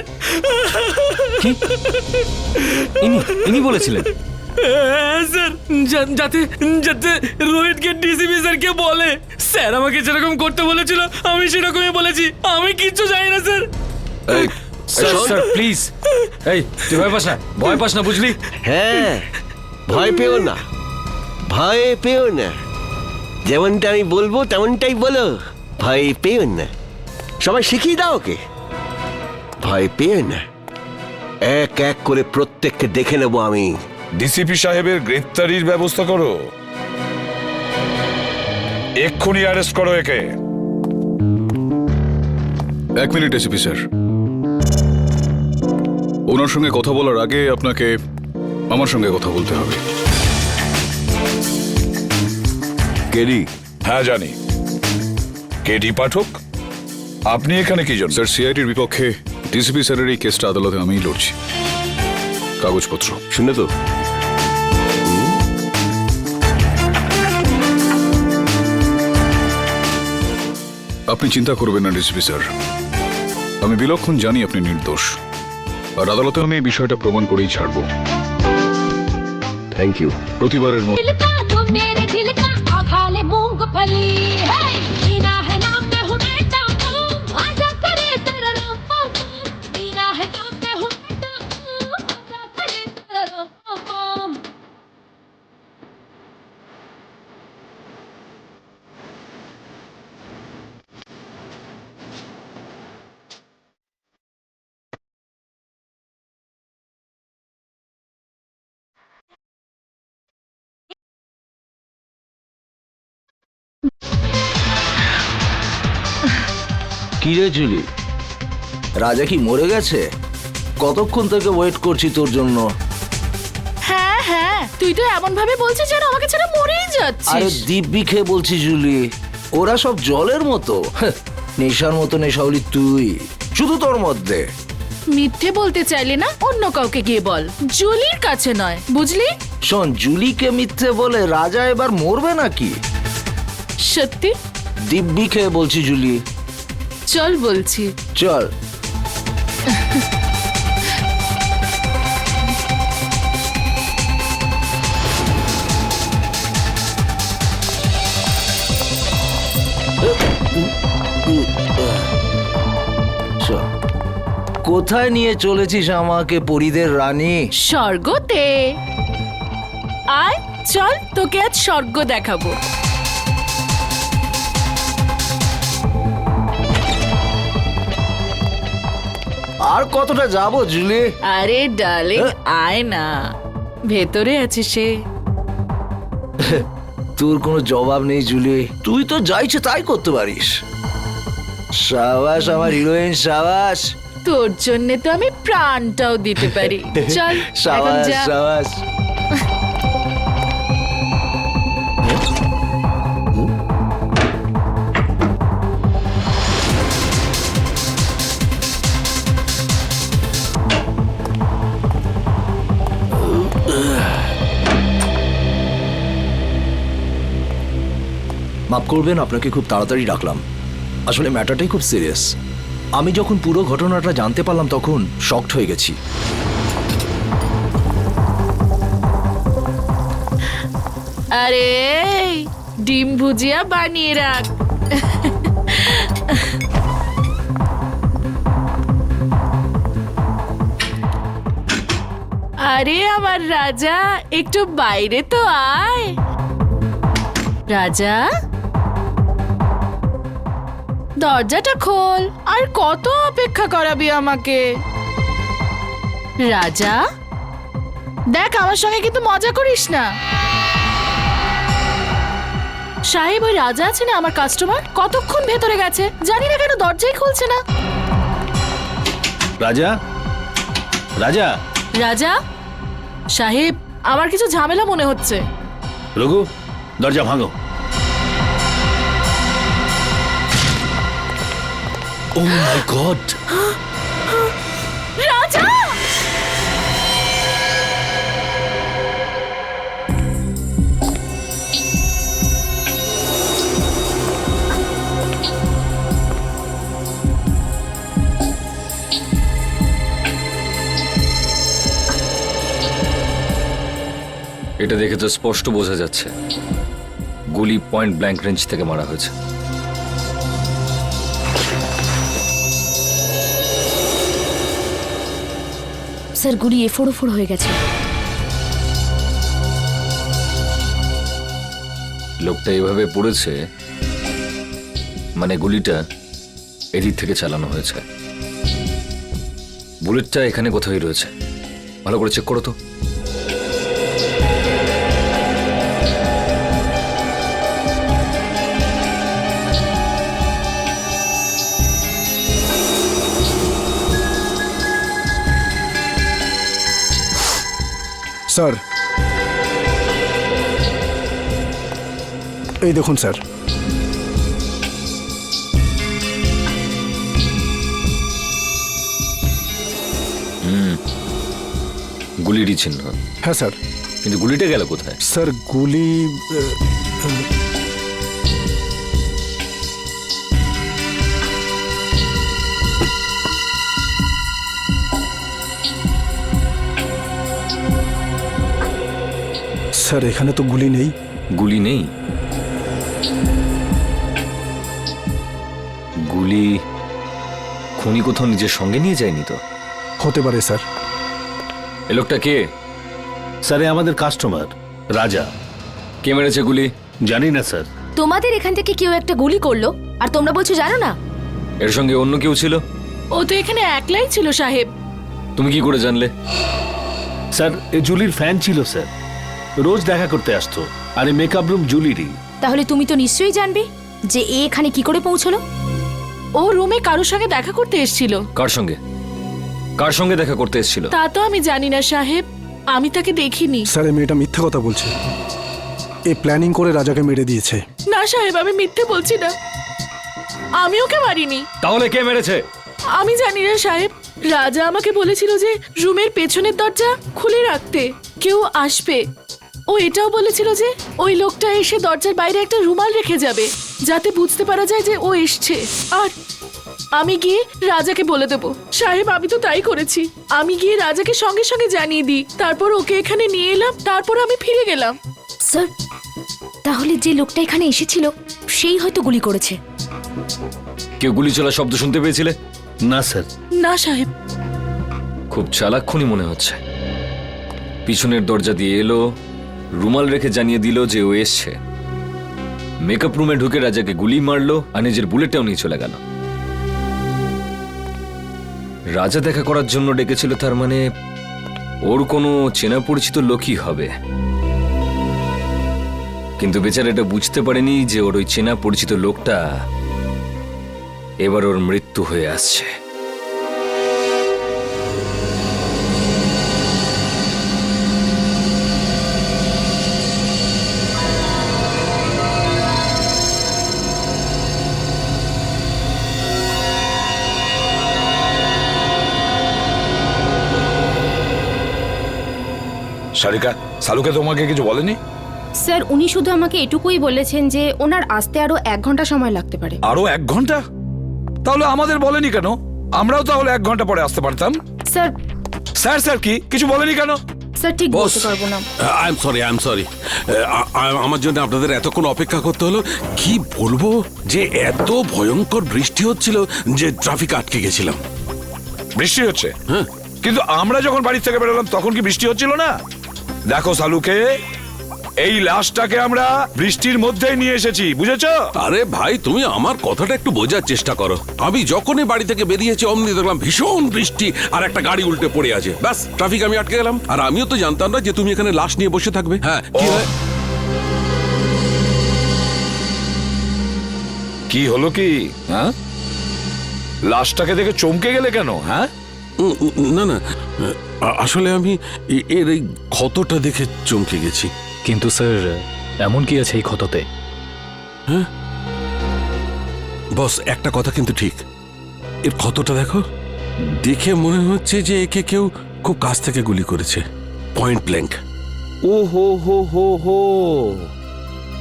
S16: ইনি বলেছিলেন?
S7: স্যার, যাতে যাতে রোহিতকে ডিসিপি স্যারকে বলে। স্যার আমাকে যেরকম করতে বলেছিল আমি সেরকমই বলেছি, আমি কিচ্ছু জানি না স্যার।
S16: স্যার প্লিজ, এই তুই ভয় পাস না, ভয় পাস না, বুঝলি?
S4: হ্যাঁ, ভয় পেও না, ভয় পেও না। যেমনটা আমি বলবো তেমনটাই বলো। ভয় পেও না। সবাই শিখিয়ে দাও ওকে। ভয় পেও না। এক এক করে প্রত্যেককে দেখে নেবো আমি।
S1: ডিসিপি সাহেবের গ্রেফতারির ব্যবস্থা করো। এক্ষুনি অ্যারেস্ট করো একে।
S17: এক মিনিট এসিপি স্যার, ওনার সঙ্গে কথা বলার আগে আপনাকে আমার সঙ্গে কথা বলতে হবে।
S11: কেডি?
S1: হ্যাঁ জানি। কেডি পাঠক, আপনি এখানে কি জন্য?
S17: স্যার, সিআইডির বিপক্ষে ডিসিপি স্যারের এই কেসটা আদালতে আমিই লড়ছি। কাগজপত্র
S4: শুনে তো
S17: আপনি চিন্তা করবেন না ডিসিপি স্যার, আমি বিলক্ষণ জানি আপনি নির্দোষ, আর আদালতে আমি এই বিষয়টা প্রমাণ করেই ছাড়ব।
S4: Thank you.
S17: প্রতিবারের মতো
S2: কি রে জুলি, রাজা কি মরে গেছে? কতক্ষণ থেকে ওয়েট করছি তোর জন্য।
S18: হ্যাঁ হ্যাঁ, তুই তো এমন ভাবে বলছিস যেন আমাকে ছেড়ে মরেই
S2: আরে
S18: যাচ্ছিস।
S2: দিব্যি খেয়ে বলছি জুলি, ওরা সব জলের মতো, নেশার মতো নেশাওলি তুই, শুধু তোর মধ্যে।
S18: মিথ্যে বলতে চাইলে না অন্য কাউকে গিয়ে বল, জুলির কাছে নয়, বুঝলি?
S2: শোন, জুলিকে মিথ্যে বলে রাজা এবার মরবে নাকি?
S18: সত্যি
S2: দিব্যি খেয়ে বলছি জুলি।
S18: চল বলছি।
S2: চল। কোথায় নিয়ে চলেছিস আমাকে, পরীদের রানী?
S18: স্বর্গতে। আয় চল, তোকে আজ স্বর্গ দেখাবো।
S2: আর কতটা যাবো জুলি?
S18: আরে ডার্লিং, আয় না, ভেতরে আছে সে।
S2: তোর কোনো জবাব নেই জুলি, তুই তো যা ইচ্ছে তাই করতে পারিস। সাবাস আমার হিরোইন, সাবাস।
S18: তোর জন্য তো আমি প্রাণটাও দিতে পারি। চল এখন
S2: সাবাস
S18: যা।
S2: সাবাস। মাফ করবেন, আপনাকে খুব তাড়াতাড়ি ডাকলাম। আসলে ম্যাটারটাই খুব সিরিয়াস। আমি যখন পুরো ঘটনাটা জানতে পারলাম তখন শকড হয়ে গেছি।
S18: আরে ডিম ভুজিয়া বানিয়ে রাখ। আরে আমার রাজা, একটু বাইরে তো আয়। রাজা, দরজাটা খোল। আর কত অপেক্ষা করাবি আমাকে? রাজা দেখ, আমার সঙ্গে কিন্তু মজা করিস না। সাহেব, ওই রাজা আছে না আমার কাস্টমার, কতক্ষণ ভেতরে গেছে, জানি না কেন দরজাই খুলছে না।
S3: রাজা, রাজা,
S18: রাজা সাহেব, আমার কিছু ঝামেলা মনে হচ্ছে।
S3: রঘু, দরজা ভাঙো।
S2: Oh my God!
S18: রাজা!
S16: এটা দেখে তো স্পষ্ট বোঝা যাচ্ছে গুলি পয়েন্ট ব্ল্যাঙ্ক রেঞ্জ থেকে মারা হয়েছে।
S15: স্যার, গুলি এফোড় হয়ে গেছে।
S16: লোকটা এভাবে পড়েছে মানে গুলিটা এদিক থেকে চালানো হয়েছে। বুলেটটা এখানে কোথায় রয়েছে, ভালো করে চেক করো তো।
S12: স্যার, এই দেখুন স্যার।
S16: গুলিরই চিহ্ন।
S12: হ্যাঁ স্যার।
S16: কিন্তু গুলিটা গেল কোথায়?
S12: স্যার গুলি স্যার এখানে তো গুলি নেই।
S16: গুলি নেই? গুলি খুনি কোথাও নিজের সঙ্গে নিয়ে যায়নি তো?
S12: হতে পারে স্যার।
S16: এ লোকটা কে?
S9: স্যার এ আমাদের কাস্টমার রাজা।
S16: কে মেরেছে গুলি?
S9: জানি না স্যার।
S15: তোমাদের এখান থেকে কেউ একটা গুলি করলো আর তোমরা বলছো জানো না?
S16: এর সঙ্গে অন্য কেউ ছিল?
S18: ও তো এখানে একলাই ছিল সাহেব।
S16: তুমি কি করে জানলে?
S9: স্যার এ জুলির ফ্যান ছিল স্যার, রোজ দেখা করতে আসতো। আর এই মেকআপ রুম জুলিরই।
S15: তাহলে তুমি তো নিশ্চয়ই জানবে যে এ এখানে কি করে পৌঁছলো।
S18: ও রুমে কারোর সঙ্গে দেখা করতে এসেছিল।
S16: কার সঙ্গে? কার সঙ্গে দেখা করতে এসেছিল?
S18: তা তো আমি জানি না সাহেব, আমি তাকে দেখিনি।
S12: স্যার এই মেয়েটা মিথ্যা কথা বলছে। এ প্ল্যানিং করে রাজাকে মেরে দিয়েছে।
S18: না সাহেব, আমি মিথ্যে বলছি না, আমি ওকে মারিনি।
S16: তাহলে কে মেরেছে?
S18: আমি জানি না সাহেব, রাজা আমাকে বলেছিল যে রুমের পেছনের দরজা খুলে রাখতে, কেউ আসবে। ও এটাও বলেছিল যে ওই লোকটা এসে দরজার বাইরে একটা রুমাল রেখে যাবে, যাতে বুঝতে পারা যায় যে ও এসছে। আর আমি গিয়ে রাজাকে বলে দেবো। সাহেব আমি তো তাই করেছি, আমি গিয়ে রাজাকে সঙ্গে সঙ্গে জানিয়ে দিই, তারপর ওকে এখানে নিয়ে এলাম, তারপর আমি ফিরে গেলাম।
S15: স্যার তাহলে যে লোকটা এখানে এসেছিল সেই হয়তো গুলি করেছে।
S16: কেউ গুলি চলার শব্দ শুনতে পেয়েছিলে?
S9: না স্যার।
S18: না সাহেব।
S16: খুব চালাক খুনি মনে হচ্ছে। পিছনের দরজা দিয়ে এলো, রুমাল রেখে জানিয়ে দিল যে ও এসছে, মেকআপ রুমে ঢুকে রাজাকে গুলি মারলো আর নিজের বুলেটটাও নিয়ে চলে গেল। রাজা দেখা করার জন্য ডেকেছিল, তার মানে ওর কোনো চেনা পরিচিত লোকই হবে। কিন্তু বেচারা এটা বুঝতে পারেনি যে ওর ওই চেনা পরিচিত লোকটা এবার ওর মৃত্যু হয়ে আসছে।
S1: সারিকা, সালুকে তোমাকে কিছু বলেনি?
S5: স্যার উনি শুধু আমাকে এটুকুই বলেছেন যে ওনার আসতে আরো 1 ঘন্টা সময় লাগতে পারে।
S1: আরো 1 ঘন্টা? তাহলে আমাদের বলেনি কেন? আমরাও তাহলে 1 ঘন্টা পরে আসতে পারতাম।
S5: স্যার
S1: স্যার স্যার কি কিছু বলেনি কেন?
S5: স্যার ঠিক বলতে পারবো না।
S19: I am sorry. আমার জন্য আপনাদের এতক্ষণ অপেক্ষা করতে হলো। কি বলবো যে এত ভয়ঙ্কর বৃষ্টি হচ্ছিল যে ট্রাফিক আটকে গেছিলাম।
S1: বৃষ্টি হচ্ছে?
S19: হ্যাঁ।
S1: কিন্তু আমরা যখন বাড়ি থেকে বেরোলাম তখন কি বৃষ্টি হচ্ছিল না? দেখো সালুকে, এই লাশটাকে আমরা বৃষ্টির মধ্যেই নিয়ে এসেছি, বুঝেছো?
S19: আরে ভাই তুমি আমার কথাটা একটু বোঝার চেষ্টা করো। আমি যখনই বাড়ি থেকে বেরিয়েছি অমনি দেখলাম ভীষণ বৃষ্টি আর একটা গাড়ি উল্টে পড়ে আছে। ব্যাস ট্রাফিক আমি আটকে গেলাম। আর আমিও তো জানতাম না যে তুমি এখানে লাশ নিয়ে বসে থাকবে। হ্যাঁ কি হয়?
S1: কি হলো কি? হ্যাঁ, লাশটাকে দেখে চমকে গেলে কেন? হ্যাঁ
S19: না না, আসলে আমি এর এই ক্ষতটা দেখে চমকে গেছি।
S14: কিন্তু স্যার এমন কি আছে এই ক্ষততে?
S19: হ্যাঁ বস, একটা কথা কিন্তু ঠিক, এর ক্ষতটা দেখো, দেখে মনে হচ্ছে যে একে কেউ খুব কাছ থেকে গুলি করেছে, পয়েন্ট ব্ল্যাঙ্ক।
S1: ও হো হো হো হো,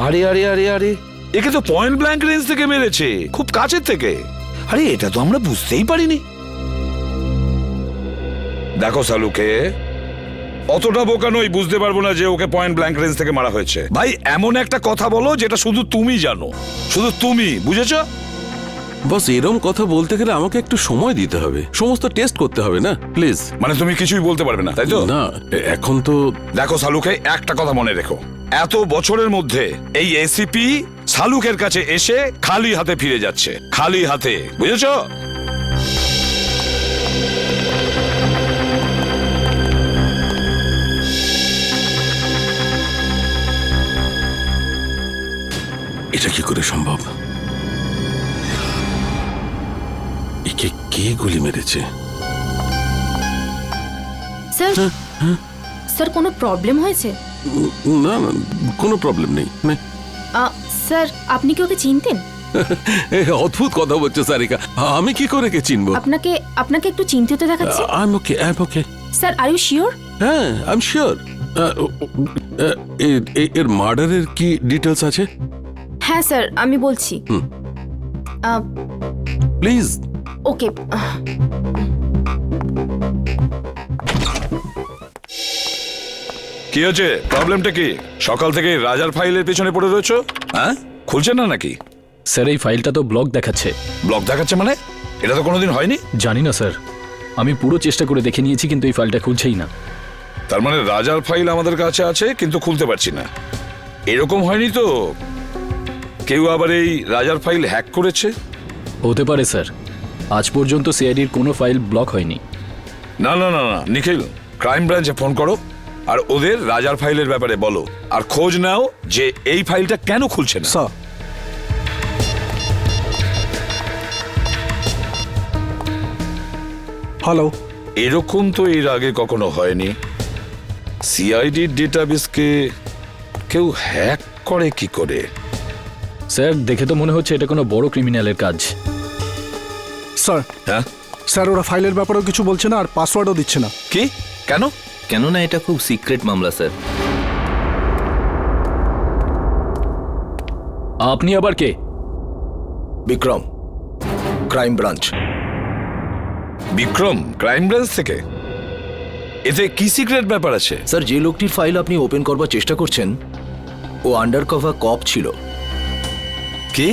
S1: আরে আরে আরে আরে, একে তো পয়েন্ট ব্ল্যাঙ্ক রেঞ্জ থেকে মেরেছে, খুব কাছের থেকে। আরে এটা তো আমরা বুঝতেই পারিনি। দেখো সালুকে, অতটা বোকা নই, বুঝতে পারবো না যে ওকে পয়েন্ট ব্ল্যাঙ্ক রেঞ্জ থেকে মারা হয়েছে। ভাই এমন একটা কথা বলো যেটা শুধু তুমি জানো, শুধু তুমি, বুঝেছো?
S19: বস এরম কথা বলতে গেলে আমাকে একটু সময় দিতে হবে, সমস্ত টেস্ট করতে হবে না, প্লিজ।
S1: মানে তুমি কিছুই বলতে পারবে না, তাই তো?
S19: না এখন তো।
S1: দেখো সালুকে, একটা কথা মনে রেখো, এত বছরের মধ্যে এই এসিপি সালুকের কাছে এসে খালি হাতে ফিরে যাচ্ছে, খালি হাতে, বুঝেছো?
S19: এটা কি করে সম্ভব? একে কে গুলি মেরেছে?
S5: স্যার স্যার কোনো প্রবলেম হয়েছে?
S19: না না, কোনো প্রবলেম নেই।
S5: স্যার আপনি কি ওকে চিনতেন?
S19: অদ্ভুত কথা বলছো সারিকা, আমি কি করে কে চিনবো?
S5: আপনাকে আপনাকে একটু চিন্তিত দেখাচ্ছে।
S19: I am okay.
S5: Sir are you sure?
S19: হ্যাঁ, আই এম শিওর। এর মার্ডারের কি ডিটেলস আছে?
S5: হ্যাঁ স্যার, আমি বলছি।
S19: প্লিজ।
S5: ওকে।
S1: কি হচ্ছে? প্রবলেমটা কি? সকাল থেকে রাজার ফাইলের পেছনে পড়ে রয়েছো? হ্যাঁ, খুলছে না নাকি?
S14: স্যার এই ফাইলটা তো ব্লক দেখাচ্ছে।
S1: ব্লক দেখাচ্ছে মানে? এটা তো কোনোদিন হয়নি।
S14: জানি না স্যার, আমি পুরো চেষ্টা করে দেখে নিয়েছি কিন্তু এই ফাইলটা খুলছেই না।
S1: তার মানে রাজার ফাইল আমাদের কাছে আছে কিন্তু খুলতে পারছি না। এরকম হয়নি তো কেউ আবার এই রাজার ফাইল হ্যাক করেছে?
S14: হতে পারে স্যার, আজ পর্যন্ত সিআইডির কোনো ফাইল ব্লক হয়নি।
S1: না না না না, নিখিল ক্রাইম ব্রাঞ্চে ফোন করো আর ওদের রাজার ফাইলের ব্যাপারে বলো, আর খোঁজ নাও যে এই ফাইলটা কেন খুলছে না।
S12: Sir, hello.
S1: এরকম তো এর আগে কখনো হয়নি। সিআইডির ডেটাবেসকে কেউ হ্যাক করে কি করে?
S14: স্যার দেখে তো মনে হচ্ছে এটা কোনো বড় ক্রিমিনালের কাজ।
S12: স্যার,
S1: হ্যাঁ
S12: স্যার ওরা ফাইলের ব্যাপারেও কিছু বলছে না আর পাসওয়ার্ডও দিচ্ছে না।
S1: কি? কেন?
S8: কেননা এটা খুব সিক্রেট মামলা স্যার।
S14: আপনি আবার কে?
S2: Vikram, crime branch.
S1: Vikram crime branch থেকে? এতে কি সিক্রেট ব্যাপার আছে?
S2: স্যার, যে লোকটির ফাইল আপনি ওপেন করবার চেষ্টা করছেন ও আন্ডার কভার কপ ছিল।
S1: কি?